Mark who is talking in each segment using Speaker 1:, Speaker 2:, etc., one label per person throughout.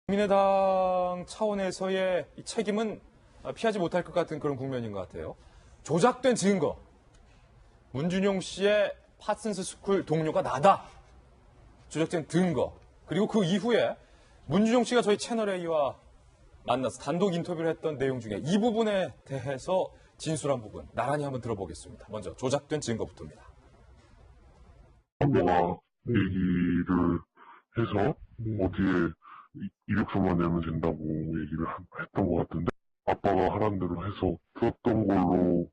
Speaker 1: 국민의당 차원에서의 이 책임은 피하지 못할 것 같은 그런 국면인 것 같아요. 조작된 증거. 문준용 씨의 파슨스 스쿨 동료가 나다. 조작된 증거. 그리고 그 이후에 문준용 씨가 저희 채널A와 만나서 단독 인터뷰를 했던 내용 중에 이 부분에 대해서 진술한 부분 나란히 한번 들어보겠습니다. 먼저 조작된 증거부터입니다.
Speaker 2: 너가 얘기를 해서 어디에 이력서만 내면 된다고 얘기를 했던 것 같은데 아빠가 하란 대로 해서 썼던 걸로.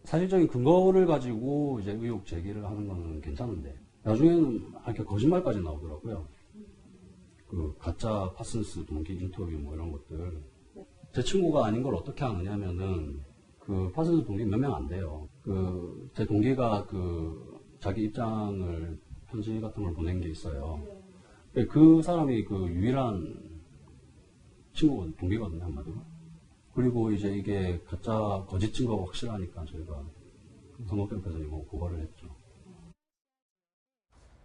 Speaker 3: 사실적인 근거를 가지고 이제 의혹 제기를 하는 거는 괜찮은데 나중에는 이렇게 거짓말까지 나오더라고요. 그 가짜 파슨스 동기 인터뷰 뭐 이런 것들. 제 친구가 아닌 걸 어떻게 아느냐면은 그 파슨스 동기 몇 명 안 돼요. 제 동기가 자기 입장을 편지 같은 걸 보낸 게 있어요. 그 사람이 그 유일한 친구거든요. 동기거든요, 한마디로. 그리고 이제 이게 가짜 거짓 증거가 확실하니까 저희가 선거캠프에서 이거 고발을 했죠.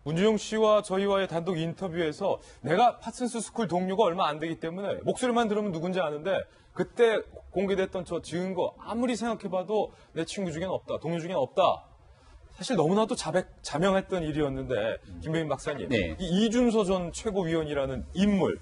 Speaker 1: 문준용 씨와 저희와의 단독 인터뷰에서 내가 파슨스 스쿨 동료가 얼마 안 되기 때문에 목소리만 들으면 누군지 아는데 그때 공개됐던 저 증거 아무리 생각해봐도 내 친구 중엔 없다, 동료 중엔 없다. 사실 너무나도 자명했던 일이었는데 김병민 박사님,
Speaker 4: 네.
Speaker 1: 이 이준서 전 최고위원이라는 인물,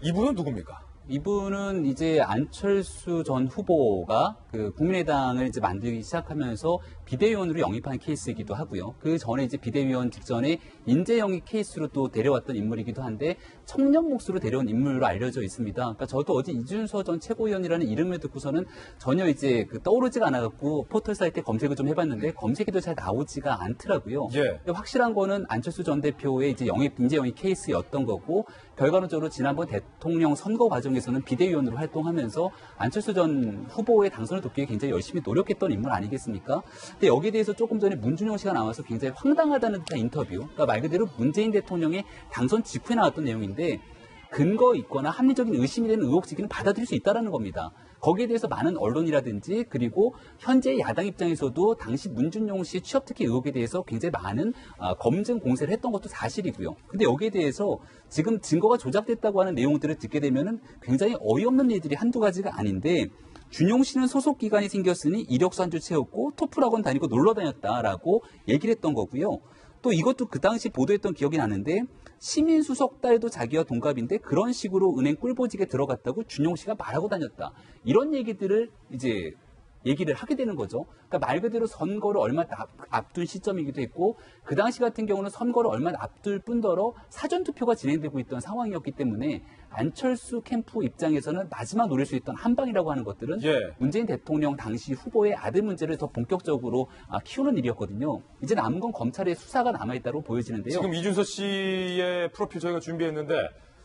Speaker 1: 이분은 누굽니까?
Speaker 4: 이분은 이제 안철수 전 후보가 그 국민의당을 이제 만들기 시작하면서 비대위원으로 영입한 케이스이기도 하고요. 그 전에 이제 비대위원 직전에 인재 영입 케이스로 또 데려왔던 인물이기도 한데 청년 몫으로 데려온 인물로 알려져 있습니다. 그러니까 저도 어제 이준서 전 최고위원이라는 이름을 듣고서는 전혀 이제 떠오르지가 않아갖고 포털 사이트에 검색을 좀 해봤는데 검색에도 잘 나오지가 않더라고요.
Speaker 1: 예.
Speaker 4: 확실한 거는 안철수 전 대표의 이제 인재 영입 케이스였던 거고 결과론적으로 지난번 대통령 선거 과정에서는 비대위원으로 활동하면서 안철수 전 후보의 당선을 돕기 위해 굉장히 열심히 노력했던 인물 아니겠습니까? 근데 여기에 대해서 조금 전에 문준용 씨가 나와서 굉장히 황당하다는 듯한 인터뷰, 그러니까 말 그대로 문재인 대통령의 당선 직후에 나왔던 내용인데 근거 있거나 합리적인 의심이 되는 의혹 제기는 받아들일 수 있다는 겁니다. 거기에 대해서 많은 언론이라든지 그리고 현재 야당 입장에서도 당시 문준용 씨 취업특혜 의혹에 대해서 굉장히 많은 검증 공세를 했던 것도 사실이고요. 근데 여기에 대해서 지금 증거가 조작됐다고 하는 내용들을 듣게 되면은 굉장히 어이없는 일들이 한두 가지가 아닌데 준용 씨는 소속 기간이 생겼으니 이력서 한 줄 채웠고 토플학원 다니고 놀러 다녔다라고 얘기를 했던 거고요. 또 이것도 그 당시 보도했던 기억이 나는데 시민수석 딸도 자기와 동갑인데 그런 식으로 은행 꿀보직에 들어갔다고 준용 씨가 말하고 다녔다. 이런 얘기들을 이제 얘기를 하게 되는 거죠. 그러니까 말 그대로 선거를 얼마 앞둔 시점이기도 했고 그 당시 같은 경우는 선거를 얼마 앞둘 뿐더러 사전투표가 진행되고 있던 상황이었기 때문에 안철수 캠프 입장에서는 마지막 노릴 수 있던 한 방이라고 하는 것들은 문재인 대통령 당시 후보의 아들 문제를 더 본격적으로 키우는 일이었거든요. 이제 남은 건 검찰의 수사가 남아있다고 보여지는데요.
Speaker 1: 지금 이준서 씨의 프로필 저희가 준비했는데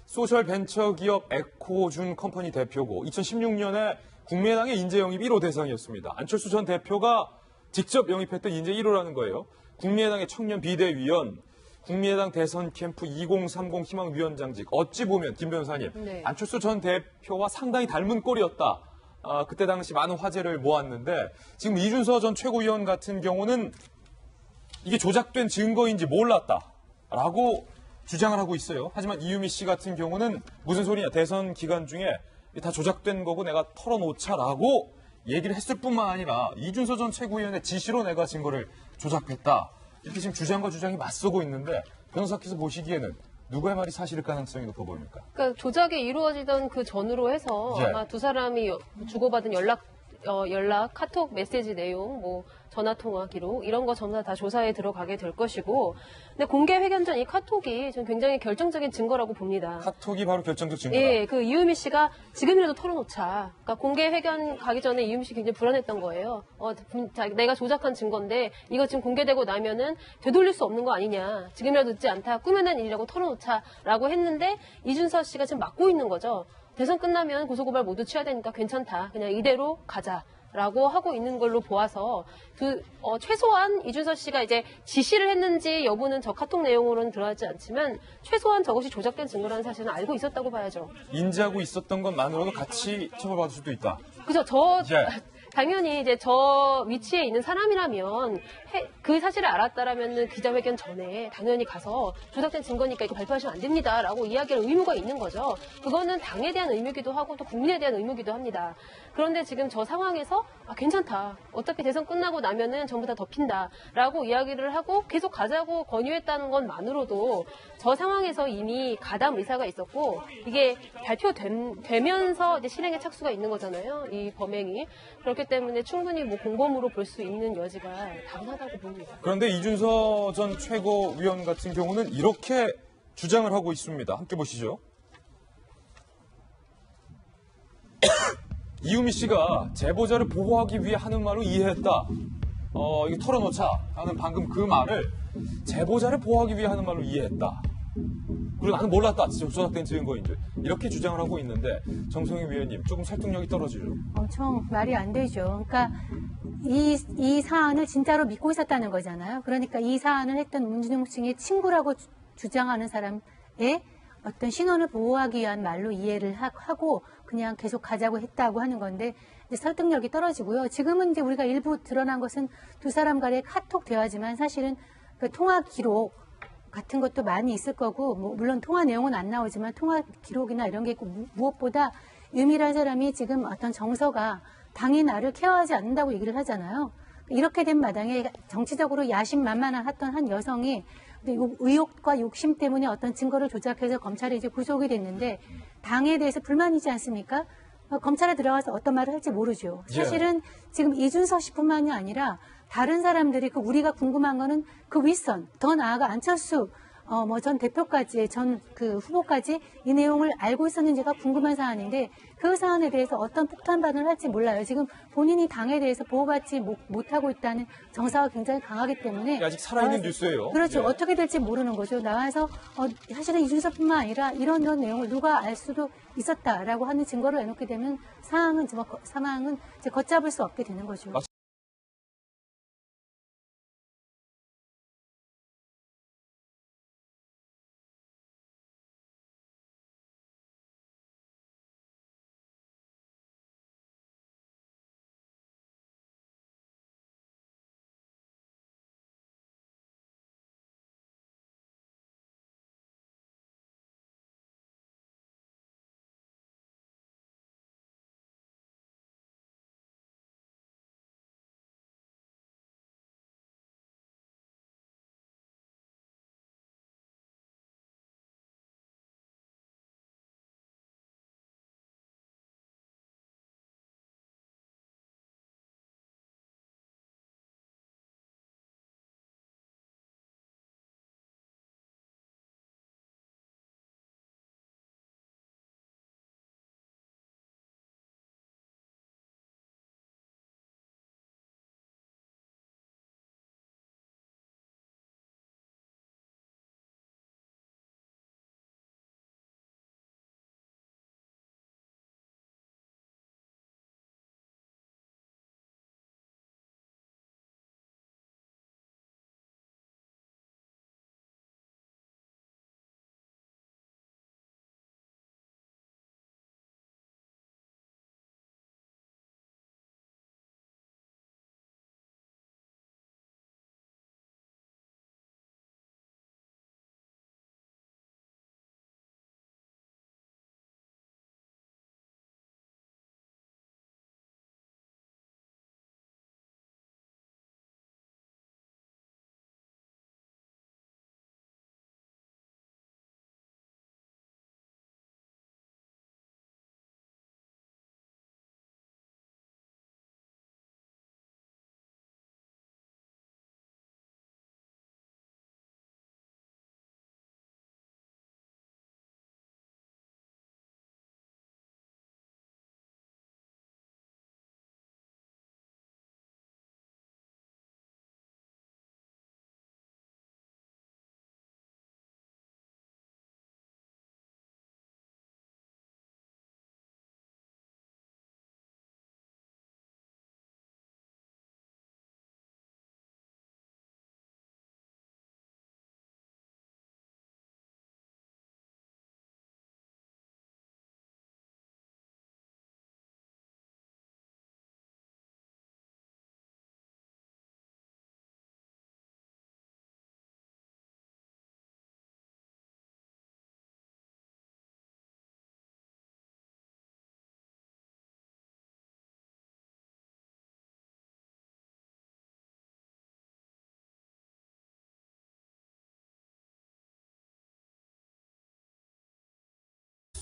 Speaker 1: 소셜 벤처기업 에코준 컴퍼니 대표고 2016년에 국민의당의 인재 영입 1호 대상이었습니다. 안철수 전 대표가 직접 영입했던 인재 1호라는 거예요. 국민의당의 청년 비대위원, 국민의당 대선 캠프 2030 희망위원장직. 어찌 보면 김 변호사님,
Speaker 5: 네.
Speaker 1: 안철수 전 대표와 상당히 닮은 꼴이었다. 그때 당시 많은 화제를 모았는데 지금 이준서 전 최고위원 같은 경우는 이게 조작된 증거인지 몰랐다라고 주장을 하고 있어요. 하지만 이유미 씨 같은 경우는 무슨 소리냐, 대선 기간 중에 다 조작된 거고 내가 털어놓자라고 얘기를 했을 뿐만 아니라 이준서 전 최고위원의 지시로 내가 증거를 조작했다. 이렇게 지금 주장과 주장이 맞서고 있는데 변호사께서 보시기에는 누구의 말이 사실일 가능성이 높아 보입니까?
Speaker 5: 그러니까 조작이 이루어지던 그 전으로 해서 아마 두 사람이 주고받은 연락, 카톡 메시지 내용, 뭐 전화통화 기록 이런 거 전부 다 조사에 들어가게 될 것이고, 근데 공개 회견 전 이 카톡이 좀 굉장히 결정적인 증거라고 봅니다.
Speaker 1: 카톡이 바로 결정적 증거다.
Speaker 5: 예, 그 이유미 씨가 지금이라도 털어놓자. 그러니까 공개 회견 가기 전에 이유미 씨 굉장히 불안했던 거예요. 내가 조작한 증거인데 이거 지금 공개되고 나면은 되돌릴 수 없는 거 아니냐. 지금이라도 늦지 않다. 꾸며낸 일이라고 털어놓자라고 했는데 이준서 씨가 지금 막고 있는 거죠. 대선 끝나면 고소고발 모두 취해야 되니까 괜찮다. 그냥 이대로 가자. 라고 하고 있는 걸로 보아서 최소한 이준서 씨가 이제 지시를 했는지 여부는 저 카톡 내용으로는 들어가지 않지만 최소한 저것이 조작된 증거라는 사실은 알고 있었다고 봐야죠.
Speaker 1: 인지하고 있었던 것만으로도 같이 처벌받을 수도 있다.
Speaker 5: 그죠. 당연히 이제 저 위치에 있는 사람이라면 그 사실을 알았다라면 기자회견 전에 당연히 가서 조작된 증거니까 이거 발표하시면 안 됩니다라고 이야기할 의무가 있는 거죠. 그거는 당에 대한 의무기도 하고 또 국민에 대한 의무기도 합니다. 그런데 지금 저 상황에서 괜찮다. 어차피 대선 끝나고 나면은 전부 다 덮인다라고 이야기를 하고 계속 가자고 권유했다는 것만으로도 저 상황에서 이미 가담 의사가 있었고 이게 발표되면서 이제 실행에 착수가 있는 거잖아요. 이 범행이. 그렇기 때문에 충분히 뭐 공범으로 볼 수 있는 여지가 당연하다고 봅니다.
Speaker 1: 그런데 이준서 전 최고위원 같은 경우는 이렇게 주장을 하고 있습니다. 함께 보시죠. 이유미 씨가 제보자를 보호하기 위해 하는 말로 이해했다. 이게 털어놓자 하는 방금 그 말을 제보자를 보호하기 위해 하는 말로 이해했다. 그리고 나는 몰랐다. 조작된 증거인 줄. 이렇게 주장을 하고 있는데 정성희 위원님 조금 설득력이 떨어지죠.
Speaker 6: 엄청 말이 안 되죠. 그러니까 이 사안을 진짜로 믿고 있었다는 거잖아요. 그러니까 이 사안을 했던 문준용 층의 친구라고 주장하는 사람의 어떤 신원을 보호하기 위한 말로 이해를 하고 그냥 계속 가자고 했다고 하는 건데 이제 설득력이 떨어지고요. 지금은 이제 우리가 일부 드러난 것은 두 사람 간의 카톡 대화지만 사실은 그 통화 기록 같은 것도 많이 있을 거고 물론 통화 내용은 안 나오지만 통화 기록이나 이런 게 있고 무엇보다 유미란 사람이 지금 어떤 정서가 당이 나를 케어하지 않는다고 얘기를 하잖아요. 이렇게 된 마당에 정치적으로 야심만만했던 한 여성이 의욕과 욕심 때문에 어떤 증거를 조작해서 검찰에 이제 구속이 됐는데 당에 대해서 불만이지 않습니까? 검찰에 들어가서 어떤 말을 할지 모르죠. 사실은 지금 이준서 씨뿐만이 아니라 다른 사람들이 우리가 궁금한 거는 그 윗선, 더 나아가 안철수 전 대표까지, 전 그 후보까지 이 내용을 알고 있었는지가 궁금한 사안인데 그 사안에 대해서 어떤 폭탄 반응을 할지 몰라요. 지금 본인이 당에 대해서 보호받지 못하고 있다는 정서가 굉장히 강하기 때문에
Speaker 1: 아직 살아있는 뉴스예요.
Speaker 6: 그렇죠.
Speaker 1: 예.
Speaker 6: 어떻게 될지 모르는 거죠. 나와서 사실은 이준석뿐만 아니라 이런 내용을 누가 알 수도 있었다라고 하는 증거를 내놓게 되면 상황은 이제 걷잡을 수 없게 되는 거죠.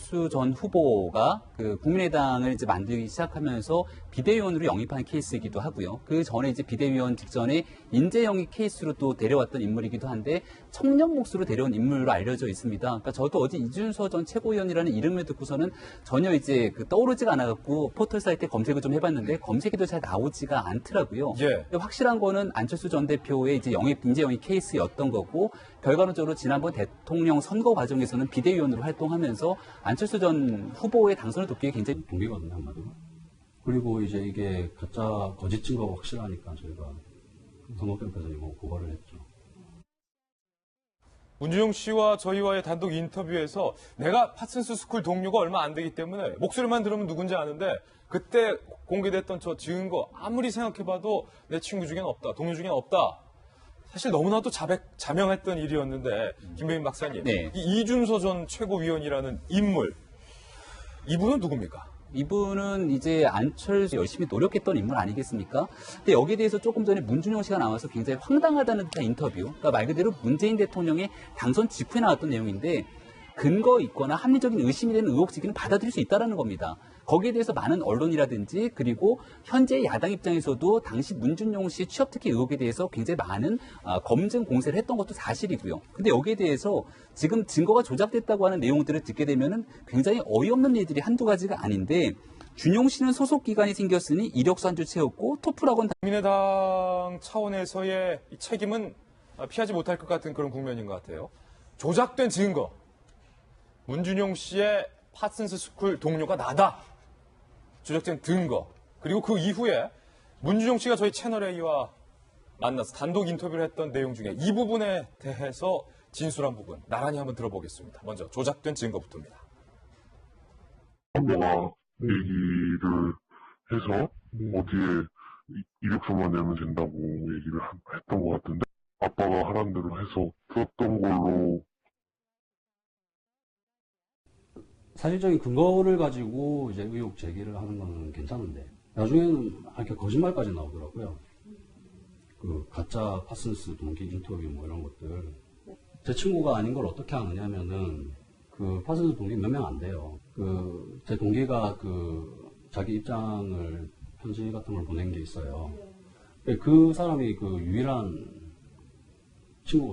Speaker 4: 안철수 전 후보가 그 국민의당을 이제 만들기 시작하면서 비대위원으로 영입한 케이스이기도 하고요. 그 전에 이제 비대위원 직전에 인재 영입 케이스로 또 데려왔던 인물이기도 한데 청년 몫으로 데려온 인물로 알려져 있습니다. 그러니까 저도 어제 이준서 전 최고위원이라는 이름을 듣고서는 전혀 이제 그 떠오르지가 않아갖고 포털 사이트에 검색을 좀 해봤는데 검색에도 잘 나오지가 않더라고요.
Speaker 1: 예.
Speaker 4: 근데 확실한 거는 안철수 전 대표의 이제 인재 영입 케이스였던 거고 결과론적으로 지난번 대통령 선거 과정에서는 비대위원으로 활동하면서 안철수 전 후보의 당선을 돕기에 굉장히
Speaker 3: 동기거든요, 한마디로. 그리고 이제 이게 가짜 거짓 증거가 확실하니까 저희가 선거법에서 이거 고발을 했죠.
Speaker 1: 문준용 씨와 저희와의 단독 인터뷰에서 내가 파슨스 스쿨 동료가 얼마 안 되기 때문에 목소리만 들으면 누군지 아는데 그때 공개됐던 저 증거 아무리 생각해봐도 내 친구 중엔 없다, 동료 중엔 없다. 사실 너무나도 자명했던 일이었는데 김배인 박사님,
Speaker 4: 네.
Speaker 1: 이 이준서 전 최고위원이라는 인물, 이분은 누굽니까?
Speaker 4: 이분은 이제 안철수 열심히 노력했던 인물 아니겠습니까? 근데 여기에 대해서 조금 전에 문준용 씨가 나와서 굉장히 황당하다는 듯한 인터뷰, 그러니까 말 그대로 문재인 대통령의 당선 직후에 나왔던 내용인데 근거 있거나 합리적인 의심이 되는 의혹 제기는 받아들일 수 있다는 겁니다. 거기에 대해서 많은 언론이라든지 그리고 현재 야당 입장에서도 당시 문준용 씨 취업 특혜 의혹에 대해서 굉장히 많은 검증 공세를 했던 것도 사실이고요. 근데 여기에 대해서 지금 증거가 조작됐다고 하는 내용들을 듣게 되면은 굉장히 어이없는 일들이 한두 가지가 아닌데 준용 씨는 소속 기관이 생겼으니 이력서 한 줄 채웠고 토플학원
Speaker 1: 국민의당 차원에서의 이 책임은 피하지 못할 것 같은 그런 국면인 것 같아요. 조작된 증거. 문준용 씨의 파슨스 스쿨 동료가 나다. 조작된 증거. 그리고 그 이후에 문준용 씨가 저희 채널A와 만나서 단독 인터뷰를 했던 내용 중에 이 부분에 대해서 진술한 부분 나란히 한번 들어보겠습니다. 먼저 조작된 증거부터입니다.
Speaker 2: 아빠가 얘기를 해서 어디에 이력서만 내면 된다고 얘기를 했던 것 같은데 아빠가 하라는 대로 해서 들었던 걸로
Speaker 3: 사실적인 근거를 가지고 이제 의혹 제기를 하는 거는 괜찮은데 나중에는 이렇게 거짓말까지 나오더라고요. 그 가짜 파슨스 동기 인터뷰 뭐 이런 것들. 제 친구가 아닌 걸 어떻게 아느냐면은 그 파슨스 동기 몇 명 안 돼요. 그 제 동기가 그 자기 입장을 편지 같은 걸 보낸 게 있어요. 그 사람이 그 유일한 친구가